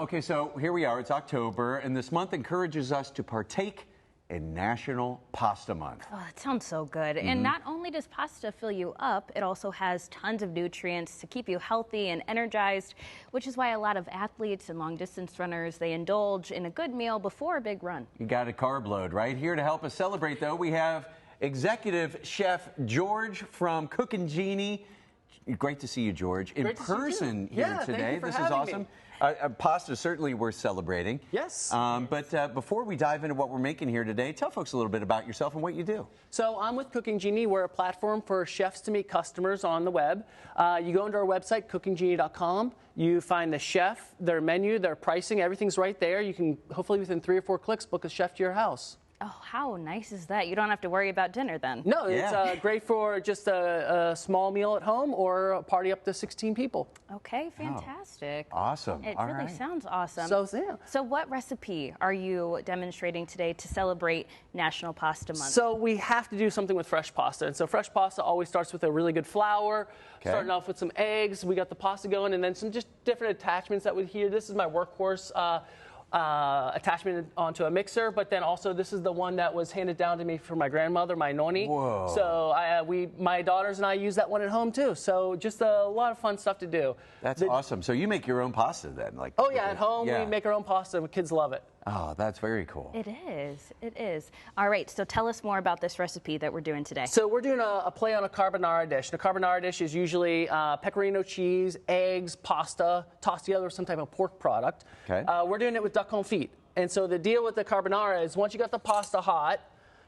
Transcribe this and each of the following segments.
Okay, so here we are. It's October, and this month encourages us to partake in National Pasta Month. Oh, it sounds so good. And not only does pasta fill you up, it also has tons of nutrients to keep you healthy and energized, which is why a lot of athletes and long-distance runners, they indulge in a good meal before a big run. You got a carb load right here to help us celebrate, though. We have Executive Chef George from CookinGenie. Great to see you, George, in person here today. This is awesome. Pasta is certainly worth celebrating. Yes. But before we dive into what we're making here today, tell folks a little bit about yourself and what you do. So I'm with CookinGenie. We're a platform for chefs to meet customers on the web. You go into our website, CookinGenie.com. You find the chef, their menu, their pricing, everything's right there. You can, hopefully within 3 or 4 clicks, book a chef to your house. Oh, how nice is that? You don't have to worry about dinner then. No, it's great for just a small meal at home or a party up to 16 people. Okay, fantastic. Oh, awesome. It really sounds awesome. So what recipe are you demonstrating today to celebrate National Pasta Month? So we have to do something with fresh pasta. And so fresh pasta always starts with a really good flour, starting off with some eggs. We got the pasta going, and then some just different attachments that we hear. This is my workhorse attachment onto a mixer, but then also this is the one that was handed down to me from my grandmother, my noni. Whoa. So my daughters and I use that one at home too. So just a lot of fun stuff to do. That's awesome. So you make your own pasta then? Like? Oh yeah, at home we make our own pasta and the kids love it. Oh, that's very cool. It is. It is. All right, so tell us more about this recipe that we're doing today. So we're doing a play on a carbonara dish. The carbonara dish is usually pecorino cheese, eggs, pasta, tossed together with some type of pork product. Okay. We're doing it with duck confit. And so the deal with the carbonara is once you got the pasta hot,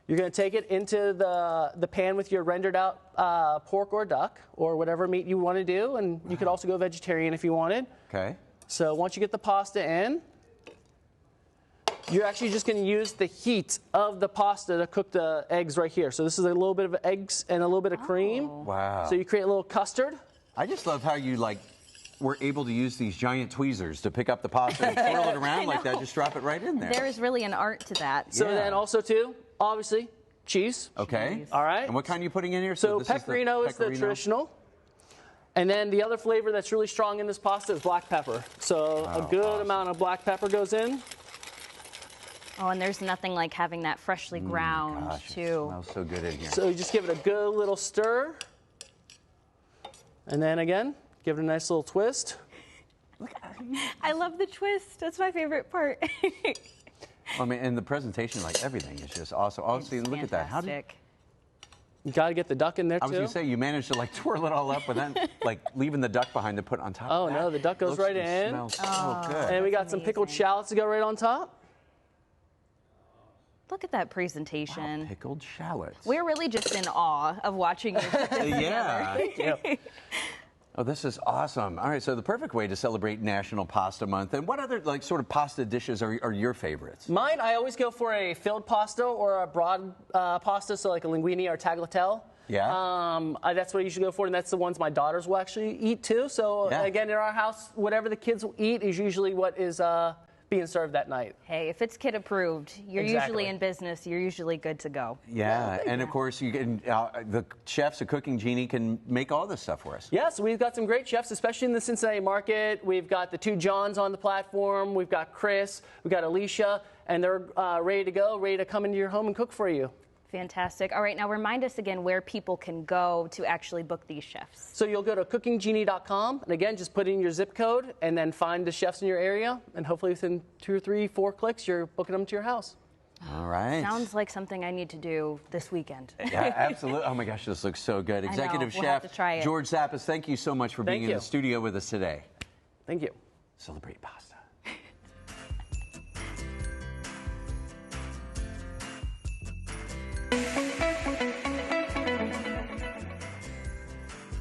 you're going to take it into the pan with your rendered out pork or duck or whatever meat you want to do. And you could also go vegetarian if you wanted. Okay. So once you get the pasta in, you're actually just going to use the heat of the pasta to cook the eggs right here. So this is a little bit of eggs and a little bit of cream. Wow. So you create a little custard. I just love how you were able to use these giant tweezers to pick up the pasta and twirl it around like that. Just drop it right in there. There is really an art to that. So then also too, obviously, cheese. Okay. Cheese. All right. And what kind are you putting in here? So this pecorino is the traditional. And then the other flavor that's really strong in this pasta is black pepper. So a good amount of black pepper goes in. Oh, and there's nothing like having that freshly ground, too. It smells so good in here. So you just give it a good little stir. And then again, give it a nice little twist. I love the twist. That's my favorite part. I mean, and the presentation, like everything, is just awesome. Oh, see, look at that. How did you got to get the duck in there, too. I was going to say, you managed to twirl it all up, but then leaving the duck behind to put on top of that. Oh, no, the duck goes right in. It smells so good. And we got some pickled shallots to go right on top. Look at that presentation. Wow, pickled shallots. We're really just in awe of watching you put this together. Oh, this is awesome. All right, so the perfect way to celebrate National Pasta Month. And what other sort of pasta dishes are your favorites? Mine, I always go for a filled pasta or a broad pasta, so like a linguine or tagliatelle. Yeah. That's what I usually go for, and that's the ones my daughters will actually eat too. So again, in our house, whatever the kids will eat is usually what is being served that night. Hey, if it's kid approved, you're usually in business. You're usually good to go. Yeah, and of course, you can, the chefs at CookinGenie can make all this stuff for us. Yeah, so we've got some great chefs, especially in the Cincinnati market. We've got the 2 Johns on the platform. We've got Chris. We've got Alicia, and they're ready to go, ready to come into your home and cook for you. Fantastic. All right, now remind us again where people can go to actually book these chefs. So you'll go to CookinGenie.com, and again, just put in your zip code and then find the chefs in your area, and hopefully within 2 or 3, 4 clicks, you're booking them to your house. All right. Sounds like something I need to do this weekend. Yeah, absolutely. Oh my gosh, this looks so good. Executive Chef George Zappas, thank you so much for being in the studio with us today. Thank you. Celebrate pasta.